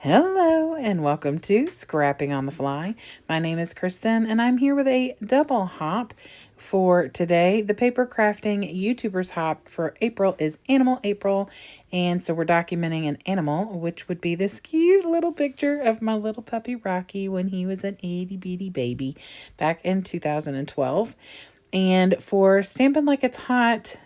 Hello and welcome to Scrapping on the Fly. My name is Kristen and I'm here with a double hop for today. The paper crafting YouTubers hop for April is Animal April, and so we're documenting an animal, which would be this cute little picture of my little puppy Rocky when he was an itty bitty baby back in 2012. And for Stampin' Like It's Hot,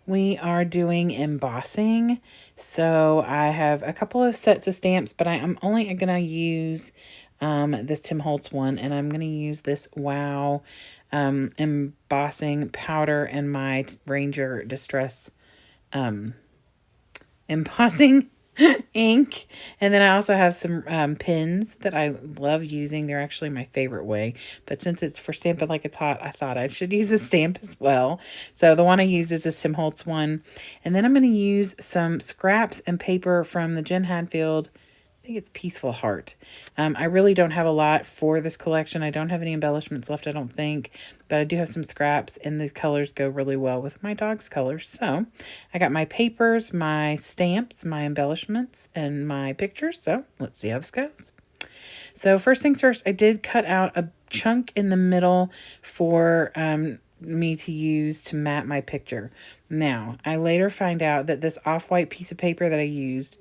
we are doing embossing. So I have a couple of sets of stamps, but I'm only going to use this Tim Holtz one, and I'm going to use this Wow embossing powder and my Ranger Distress embossing ink. And then I also have some pins that I love using. They're actually my favorite way. But since it's for Stampin' Like It's Hot, I thought I should use a stamp as well. So the one I use is this Tim Holtz one. And then I'm going to use some scraps and paper from the Jen Hadfield, I think it's Peaceful Heart. I really don't have a lot for this collection. I don't have any embellishments left, I don't think, but I do have some scraps, and these colors go really well with my dog's colors. So I got my papers, my stamps, my embellishments, and my pictures. So let's see how this goes. So first things first, I did cut out a chunk in the middle for me to use to mat my picture. Now, I later find out that this off-white piece of paper that I used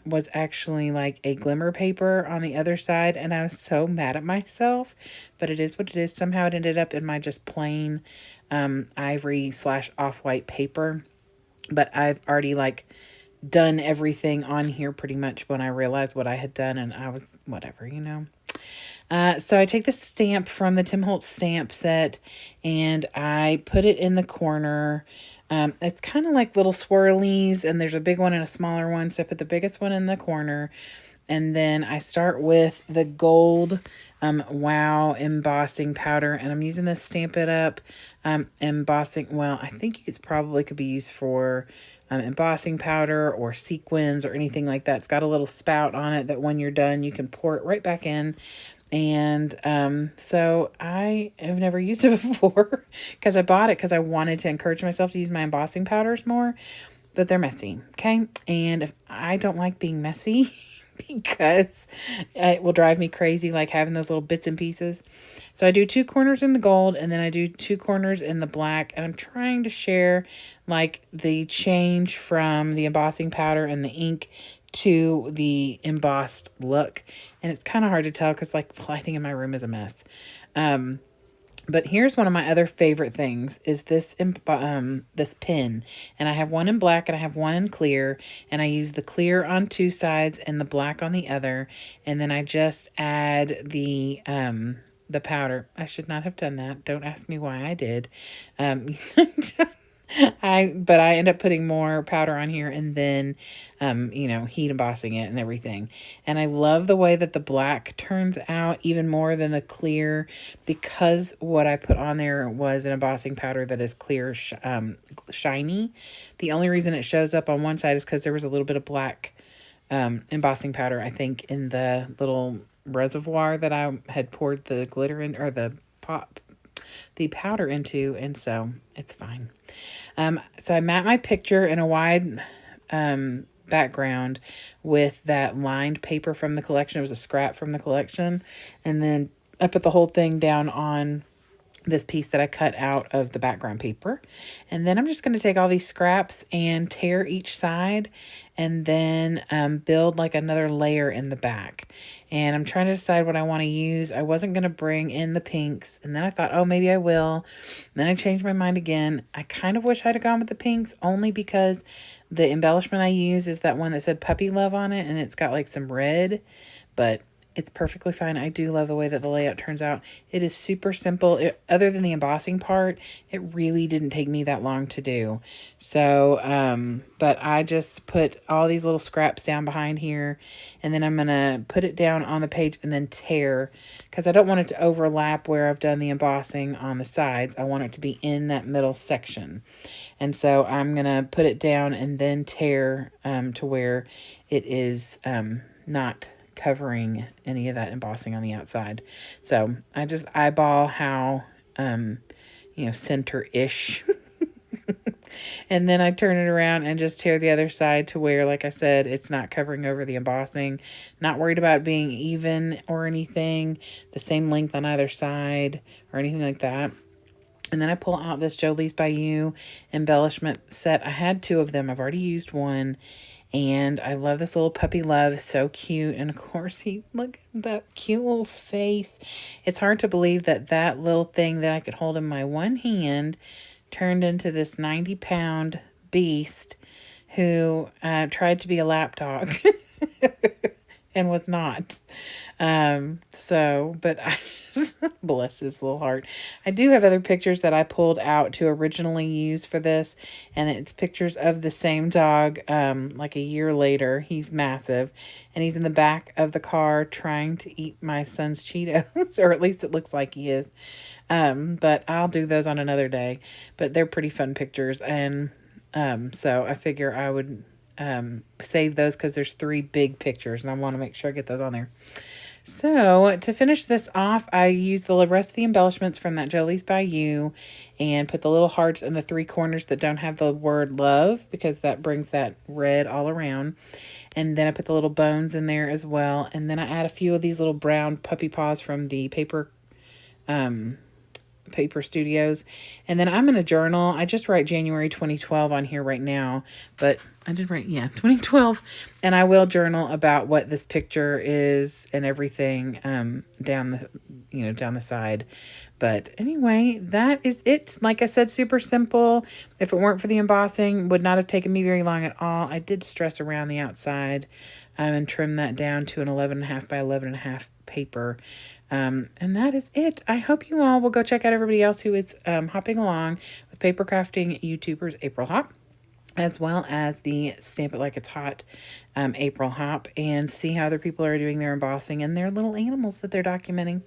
was actually like a glimmer paper on the other side, and I was so mad at myself, but it is what it is. Somehow it ended up in my just plain ivory / off-white paper, but I've already like done everything on here pretty much when I realized what I had done, and I was whatever, you know. So I take the stamp from the Tim Holtz stamp set and I put it in the corner. It's kind of like little swirlies, and there's a big one and a smaller one. So I put the biggest one in the corner, and then I start with the gold Wow embossing powder, and I'm using this Stamp It Up embossing. Well, I think it's probably could be used for embossing powder or sequins or anything like that. It's got a little spout on it that when you're done, you can pour it right back in. And so I have never used it before because I bought it because I wanted to encourage myself to use my embossing powders more, but they're messy. Okay. And if I don't like being messy because it will drive me crazy, like having those little bits and pieces. So I do 2 corners in the gold, and then I do 2 corners in the black, and I'm trying to share like the change from the embossing powder and the ink to the embossed look. And it's kind of hard to tell because like the lighting in my room is a mess. But here's one of my other favorite things is this this pin. And I have one in black and I have one in clear. And I use the clear on 2 sides and the black on the other. And then I just add the powder. I should not have done that. Don't ask me why I did. But I end up putting more powder on here and then, heat embossing it and everything. And I love the way that the black turns out even more than the clear, because what I put on there was an embossing powder that is clear, shiny. The only reason it shows up on one side is because there was a little bit of black embossing powder, I think, in the little reservoir that I had poured the glitter in, or the powder into, and so it's fine. So I mat my picture in a wide background with that lined paper from the collection. It was a scrap from the collection, and then I put the whole thing down on this piece that I cut out of the background paper. And then I'm just going to take all these scraps and tear each side, and then build like another layer in the back. And I'm trying to decide what I want to use. I wasn't going to bring in the pinks, and then I thought, oh, maybe I will. Then I changed my mind again. I kind of wish I'd have gone with the pinks, only because the embellishment I use is that one that said puppy love on it, and it's got like some red, but it's perfectly fine. I do love the way that the layout turns out. It is super simple. Other than the embossing part, it really didn't take me that long to do. So, but I just put all these little scraps down behind here, and then I'm going to put it down on the page and then tear, because I don't want it to overlap where I've done the embossing on the sides. I want it to be in that middle section. And so I'm going to put it down and then tear to where it is not covering any of that embossing on the outside. So I just eyeball how center-ish And then I turn it around and just tear the other side to where, like I said, it's not covering over the embossing. Not worried about being even or anything, the same length on either side or anything like that. And then I pull out this Jolie's by You embellishment set. I had 2 of them. I've already used one. And I love this little puppy love. So cute. And of course, look at that cute little face. It's hard to believe that that little thing that I could hold in my one hand turned into this 90-pound beast who tried to be a lap dog and was not. But I just, bless his little heart. I do have other pictures that I pulled out to originally use for this, and it's pictures of the same dog, like a year later. He's massive, and he's in the back of the car trying to eat my son's Cheetos, or at least it looks like he is. But I'll do those on another day, but they're pretty fun pictures, and so I figure I would save those because there's 3 big pictures and I want to make sure I get those on there. So to finish this off, I used the rest of the embellishments from that Jolie's by You and put the little hearts in the 3 corners that don't have the word love, because that brings that red all around. And then I put the little bones in there as well. And then I add a few of these little brown puppy paws from the Paper Studios. And then I'm going to journal. I just write January 2012 on here right now, but I did write, 2012. And I will journal about what this picture is and everything down the side. But anyway, that is it. Like I said, super simple. If it weren't for the embossing, would not have taken me very long at all. I did stress around the outside and trim that down to an 11.5 by 11.5 paper. And that is it. I hope you all will go check out everybody else who is hopping along with paper crafting YouTubers April Hop, as well as the Stamp It Like It's Hot April Hop, and see how other people are doing their embossing and their little animals that they're documenting.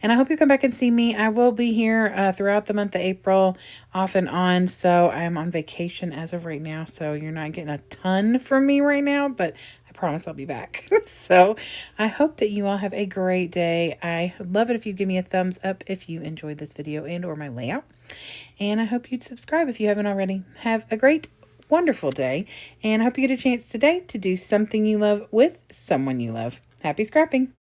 And I hope you come back and see me. I will be here throughout the month of April, off and on. So I'm on vacation as of right now, so you're not getting a ton from me right now, but I promise I'll be back. So I hope that you all have a great day. I love it if you give me a thumbs up if you enjoyed this video and or my layout. And I hope you'd subscribe if you haven't already. Have a great, wonderful day. And I hope you get a chance today to do something you love with someone you love. Happy scrapping.